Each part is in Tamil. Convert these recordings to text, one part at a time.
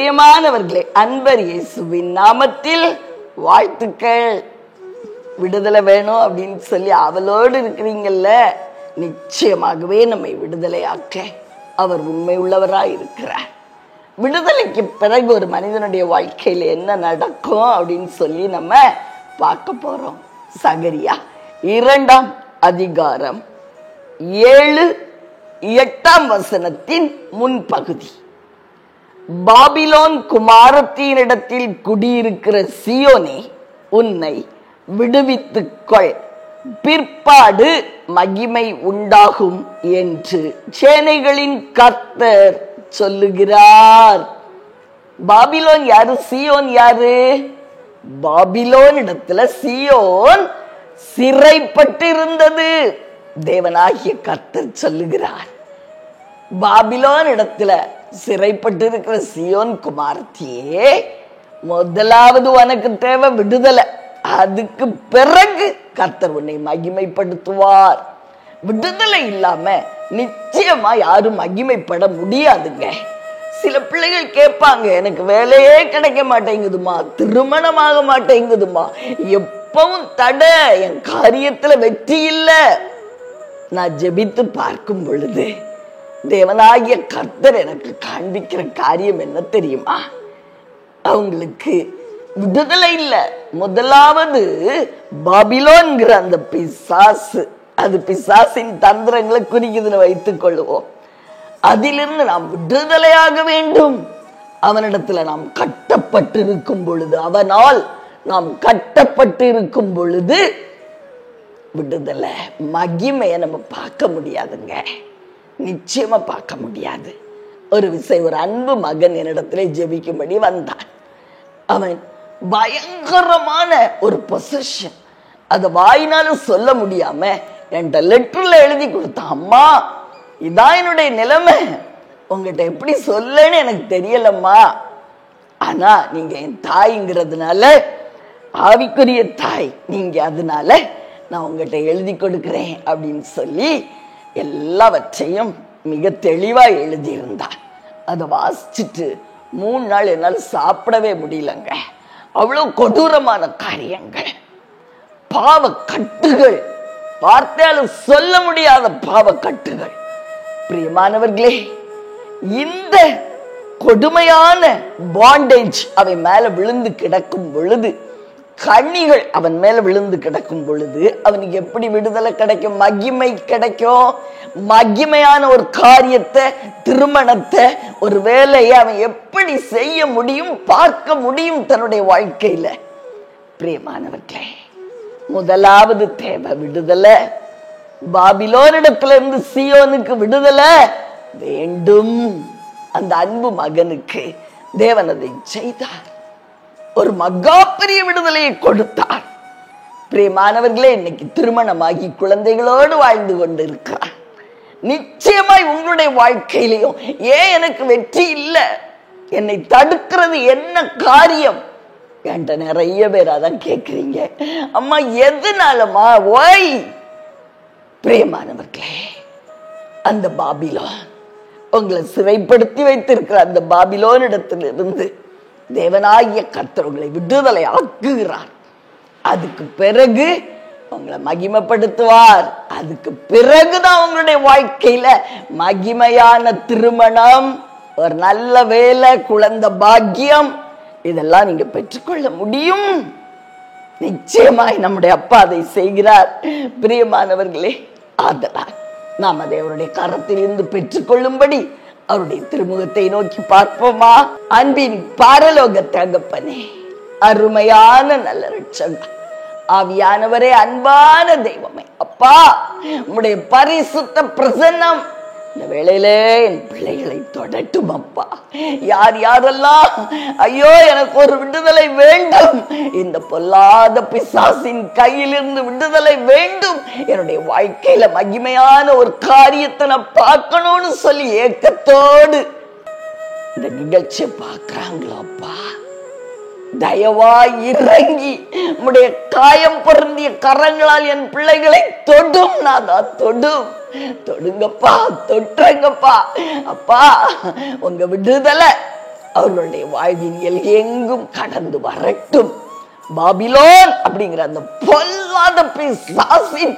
பிரியமானவர்களே, அன்பர் இயேசுவின் நாமத்தில் வாழ்த்துக்கள். விடுதலை வேணும் அப்படின்னு சொல்லி அவளோடு இருக்கிறீங்கல்ல, நிச்சயமாகவே நம்மை விடுதலையாக்க அவர் உண்மை உள்ளவராய் இருக்கிறார். விடுதலைக்கு பிறகு ஒரு மனிதனுடைய வாழ்க்கையில என்ன நடக்கும் அப்படின்னு சொல்லி நம்ம பார்க்க போறோம். சகரியா 2 அதிகாரம் 7-8 முன்பகுதி. பாபிலோன் குமாரத்தினிடத்தில் குடியிருக்கிற சியோனே, உன்னை விடுவித்துக் கொள், பிற்பாடு மகிமை உண்டாகும் என்று சேனைகளின் கர்த்தர் சொல்லுகிறார். பாபிலோன் யாரு? சியோன் யாரு? பாபிலோன் இடத்துல சியோன் சிறைப்பட்டிருந்தது. தேவனாகிய கர்த்தர் சொல்லுகிறார், பாபிலோன் இடத்துல சிறைப்பட்டிருக்கிற சியோன் குமாரத்தியே, முதலாவது உனக்கு தேவை விடுதலை. அதுக்கு பிறகு கர்த்தர் உன்னை மகிமைப்படுத்துவார். விடுதலை இல்லாம நிச்சயமா யாரும் மகிமைப்பட முடியாதுங்க. சில பிள்ளைகள் கேட்பாங்க, எனக்கு வேலையே கிடைக்க மாட்டேங்குதுமா, திருமணமாக மாட்டேங்குதுமா, எப்பவும் தடை, என் காரியத்துல வெற்றி இல்லை. நான் ஜெபித்து பார்க்கும் பொழுது தேவனாகிய கர்த்தர் எனக்கு காண்பிக்கிற காரியம் என்ன தெரியுமா? அவங்களுக்கு விடுதலை இல்லை. முதலாவது பாபிலோன்கிற அந்த பிசாசு, அது பிசாசின் தந்திரங்களை குறிக்குதுன்னு வைத்துக் கொள்வோம். அதிலிருந்து நாம் விடுதலையாக வேண்டும். அவனிடத்துல நாம் கட்டப்பட்டு இருக்கும் பொழுது, அவனால் நாம் கட்டப்பட்டு இருக்கும் பொழுது விடுதலை, மகிமையை நம்ம பார்க்க முடியாதுங்க, நிச்சயமா பார்க்க முடியாது. ஒரு விஷயம், ஒரு அன்பு மகன் என்னிடத்துல ஜெபிக்கும்படி வந்தான். அவன் பயங்கரமான ஒரு பொசிஷன், அதை வாயினாலும் சொல்ல முடியாம என்கிட்ட லெட்டர்ல எழுதி கொடுத்தான். அம்மா, இதான் என்னுடைய நிலைமை, உங்ககிட்ட எப்படி சொல்லன்னு எனக்கு தெரியலம்மா, ஆனா நீங்க என் தாய்ங்கிறதுனால, ஆவிக்குரிய தாய் நீங்க, அதனால நான் உங்ககிட்ட எழுதி கொடுக்கிறேன் அப்படின்னு சொல்லி எல்லாவற்றையும் மிக தெளிவா எழுதியிருந்தான். அதை வாசிச்சுட்டு 3 நாள் என்னால் சாப்பிடவே முடியலங்க. அவ்வளவு கொடூரமான காரியங்கள், பாவ கட்டுகள், வார்த்தையாலும் சொல்ல முடியாத பாவ கட்டுகள். பிரியமானவர்களே, இந்த கொடுமையான பாண்டேஜ் அவன் மேல விழுந்து கிடக்கும் பொழுது, கண்ணிகள் அவன் மேல விழுந்து கிடக்கும் பொழுது அவனுக்கு எப்படி விடுதலை கிடைக்கும்? மகிமை கிடைக்கும். மகிமையான ஒரு காரியத்தை, திருமணத்தை, ஒரு வேலையை அவன் எப்படி செய்ய முடியும், பார்க்க முடியும் தன்னுடைய வாழ்க்கையில? பிரியமானவர்களே, முதலாவது தேவை விடுதலை. பாபிலோனிடத்துல இருந்து சியோனுக்கு விடுதலை வேண்டும். அந்த அன்பு மகனுக்கு தேவன் அதை செய்தார். ஒரு மகா பெரிய விடுதலையை கொடுத்தார். பிரியமானவர்களே, இன்னைக்கு திருமணமாகி குழந்தைகளோடு வாழ்ந்து கொண்டு இருக்கிறார். நிச்சயமாய் உங்களுடைய வாழ்க்கையிலையும் ஏன் எனக்கு வெற்றி இல்லை, என்னை தடுக்கிறது என்ன காரியம் என்கிட்ட நிறைய பேர் அதான் கேட்கிறீங்க. அம்மா, எதுனாலமா? ஓய் பிரியமானவர்களே, அந்த பாபிலோன், உங்களை சிறைப்படுத்தி வைத்திருக்கிற அந்த பாபிலோன் இடத்திலிருந்து தேவனாகிய கர்த்தர் உங்களை விடுதலை ஆக்குகிறார். அதுக்கு பிறகு உங்களை மகிமைப்படுத்துவார். அதுக்கு பிறகுதான் உங்களுடைய வாழ்க்கையில மகிமையான திருமணம், ஒரு நல்ல வேலை, குழந்தை பாக்கியம், இதெல்லாம் நீங்க பெற்றுக்கொள்ள முடியும். நிச்சயமாய் நம்முடைய அப்பா அதை செய்கிறார். பிரியமானவர்களே, ஆதலால் நாம் அதை அவருடைய கரத்தில் இருந்து பெற்றுக்கொள்ளும்படி அவருடைய திருமுகத்தை நோக்கி பார்ப்போமா? அன்பின் பரலோக தகப்பனே, அருமையான நல்ல இரட்சகா, ஆவியானவரே, அன்பான தெய்வமே, அப்பா, உம்முடைய பரிசுத்த பிரசன்னம் இந்த வேளையிலே என் பிள்ளைகளை தொடட்டும் அப்பா. யார் யாரெல்லாம் ஐயோ எனக்கு ஒரு விடுதலை வேண்டும், இந்த பொல்லாத பிசாசின் கையிலிருந்து விடுதலை வேண்டும், என்னுடைய வாழ்க்கையில மகிமையான ஒரு காரியத்தை நான் பார்க்கணும்னு சொல்லி ஏக்கத்தோடு இந்த நிகழ்ச்சியை பார்க்கிறாங்களோ அப்பா, தயவாய் இறங்கி உம்முடைய காயம் பொருந்திய கரங்களால் என் பிள்ளைகளை தொடும். நாதா, தொடும், தொடுங்கப்பா, தொட்டுங்கப்பா அப்பா. உங்க விடுதலை அவர்களுடைய வாழ்வின் எங்கும் கடந்து வரட்டும். பாபிலோன் அப்படிங்கிற அந்த பொல்லாத பிசாசின்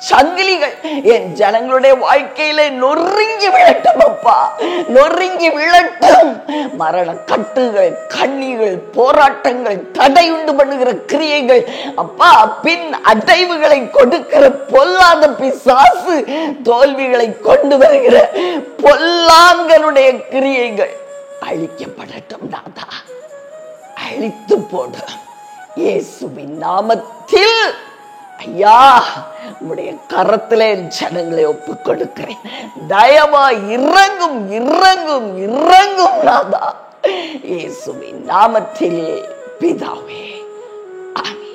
சங்கிலிகள் என் ஜனங்களுடைய வாழ்க்கையில நொறுங்கி விழட்டும் அப்பா, நொறுங்கி விழட்டும். மரண கட்டுகள், கண்ணிகள், போராட்டங்கள், தடையுண்டு பண்ணுகிற கிரியைகள் அப்பா, பின் அடைவுகளை கொடுக்கிற பொல்லாத பிசாசு, தோல்விகளை கொண்டு வருகிற பொல்லாங்கனுடைய கிரியைகள் அழிக்கப்படட்டும். நாதா, அழித்து போட இயேசுவின் நாமத்தில் ஐயா உம்முடைய கரத்திலே ஜனங்களை ஒப்புக் கொடுக்கிறேன். தயவா இறங்கும், இறங்கும், இறங்கும் நாதா, இயேசுவின் நாமத்திலே பிதாவே, ஆமென்.